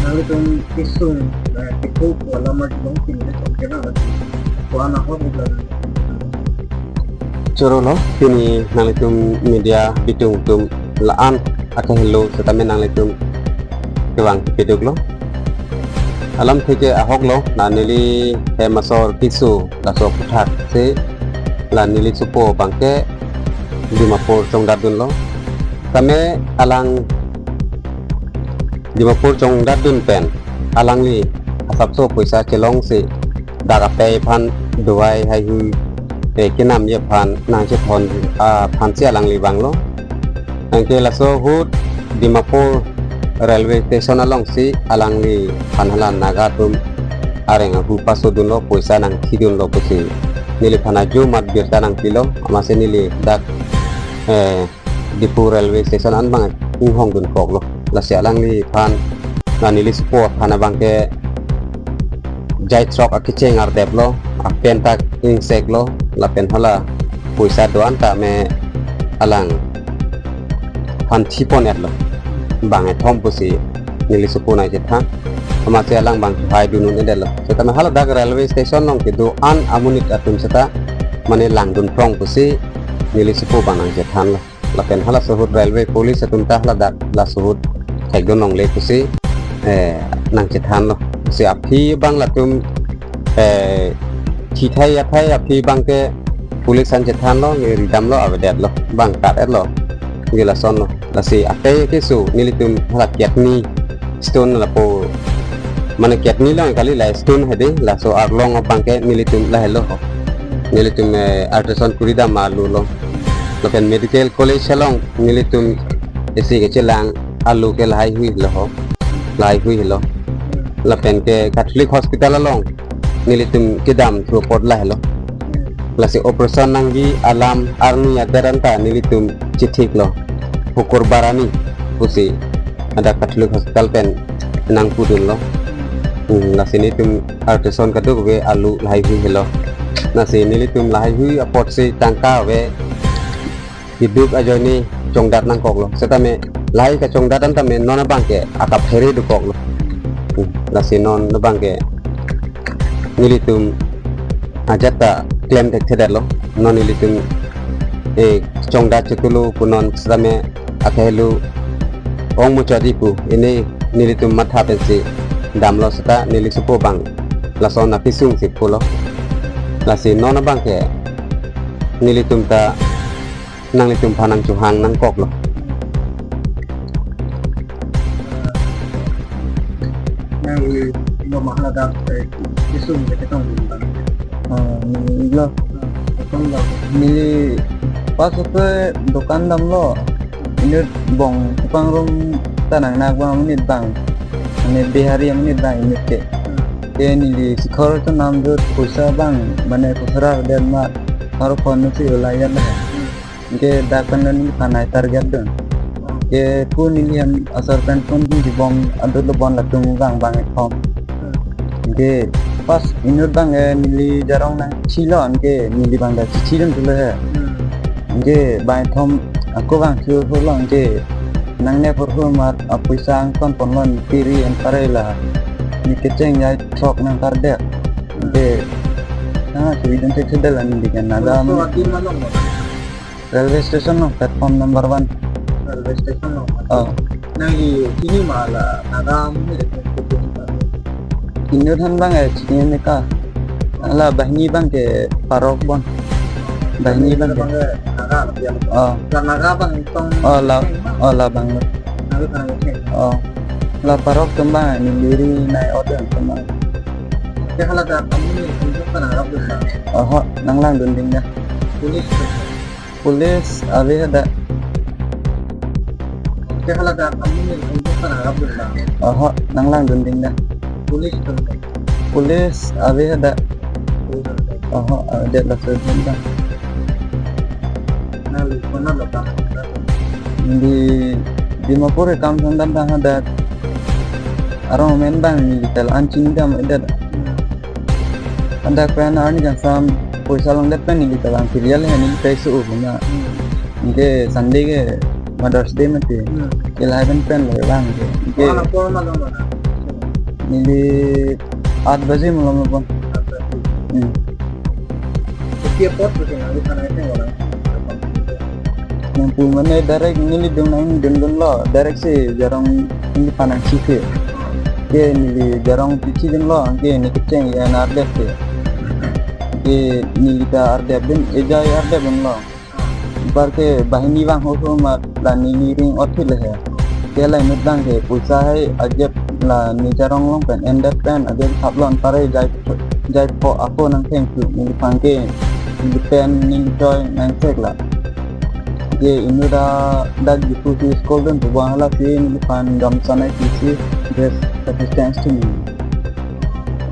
Nang itong pisong na tipo ko alam mo dong pinili ko kaya na ko anak ko bukan Chorolo kini nalitum media bitung tum laan akan hello setame nalitum kewang piduk lo alam থেকে ahok lo na nili he masor kisu la so puthak se la nili supo bangke dimapur chongdadun lo tame alang dimapur chongdadun pen alang li asap so poisa chelong se daga pe phan duai hai hu cái nam ye phan nang che thon phan sia lang li bang lo angke la so hut dimapur railway station along si alang li phan halan naga tum areng hu pasodun lo poisa nang khidun lo posi nili phana ju mat birta nang kilo amase nili dak dipu railway station an bang hong dun kok lo la sia lang li phan na nili sport phana bangke jai trok akicheng ar dep lo apen tak insek lo lapen hala puisa doan ta me alang han thipon et lo bang thom pusi nili supuna je tha ama se alang bang hai dunun edel lo seta me hala dak railway station long ke do an amunit atum seta mane lang dun prong pusi nili supu bang je than lo lapen hala sohut railway police atum ta hala dak la sohut thai don long le pusi nang je than lo si api bang latum khi thay api bang ke police an jethan lo ngi ridam lo avedet lo bang kat et lo ngi la son lo la si ate ke su nilitum hala kiat ni stone la po mane kiat ni lo kali la stone hede la so arlong bang ke nilitum la hello nilitum artisan kurida malu lo lapen medical college salong nilitum esi ke chelang alu ke lai hui lo lapen ke catholic hospital along nilitum kidam thropod la hello lasi operation nanggi alam arni adaranta nilitum cithik lo hukur barani pusi ada catholic hospital pen nang pudun lo lasi nilitum artisan kaduk we alu lai hui hello nasi nilitum lai hui apot si tangka we hidup ajoni chongdat nang kok lo setame lai ka chongdat antame nona bangke akap heri du kok lo lasi non na bangke nilitum ajata claim tek thedat lo non nilitum chongda chutulu punon same akhelu ong mu chadi pu ini nilitum matha pensi damlo sata nilisupo bang lason na pisung sipulo lasi non bang ke nilitum ta nang litum phanang chuhang nang kok lo nang ino mahalada pisong ke tong bang lo tong lo mili pas ke dukan dam lo ini bong tukang rum tanang nagwa menit bang ini bihari menit bang ini ke nili sikhor to nam jo pusa bang mane kusara den ma haru phone si ulayan ke dakan ni phanai target don ke pu nili am asar pen pun di bong adu lo bon la tung bang bang thom ke pas inur bang nili jarong na chilon ke nili bang da chilon dulu he ke bai thom aku bang chu long ke nang ne por mar apuisang kon ponlon piri en parela ni keceng ya trok nang karde ke na chu idon te dalan di kan naga so ati malong railway station no platform number 1 railway station lo oh nang ini mala nagam ni ko inur han bang chini ne ka ala bahni bang ke parok bon bahni bang ke naga ya oh naga bang tong la bang naga kan oh la parok kembang ni diri nai order kembang ke hala da kami untuk kan naga bisa oh nang lang dunding dah police ave ada ke hala da kami untuk kan naga bisa oh nang lang dunding dah police ave ada oh ada la surgeon dah nali mana lo ta di mapur kam sandan dah ada arong men bang ni tel ancing dam ada anda kena ani jam puisa long det pen ni tel ang serial ni pesu ubuna ke sunday ke mother's day mate ke live pen le bang ke ana ko malo nili 8 bजे malam pun. Setiap pos mesti nanti sana itu orang. Yang pun mana direct nili dong lo, direct sih jarang ini panang sih. Ke nili jarang pici lo, ke ni keceng ya nardep sih. Ke nili ta ardep ben, eja ya ardep ben lo. Bar ke bahini bang ho mat dan nili ring othil है के लाइन में बंग के पुलसा है अजब ला निचारंग लोग pen ender pen अजब थापलॉन पारे जाय पो आपो नंग टेंग तु नि फांके नि पेन नि जॉय नंग सेकला ये इनुरा दाग दिपु टू स्कोल्डन तो वाला से नि फान गम सने किसी dress assistance to me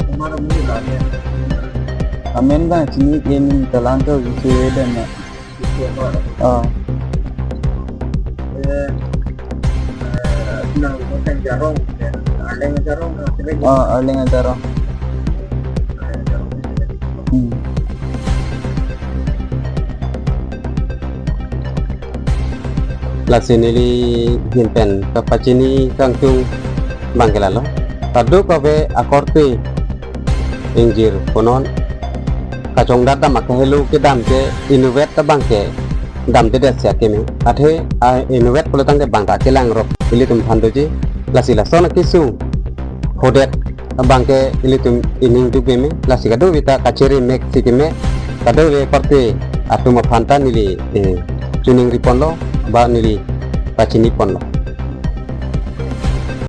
Kemana mungkin lah ya. अमेन बा चिनी ये नि तलान तो से देन Itu apa? Nah, bukan jarong, ada yang jarong, अर्लिंग अजारो la sinili hinpen kapacini kangtung bangkelalo tadu kabe akorte injir konon kacong data makahelu ke dam ke innovate ta bangke dam te desya keme athe innovate polo tangke bangta kelang rok ilitum phandoji lasila sona kisu hodet bangke ilitum ining tu beme lasika do vita kacheri mek sikime kado ve korte atuma phanta nili tuning ripon lo ba nili pacini pon lo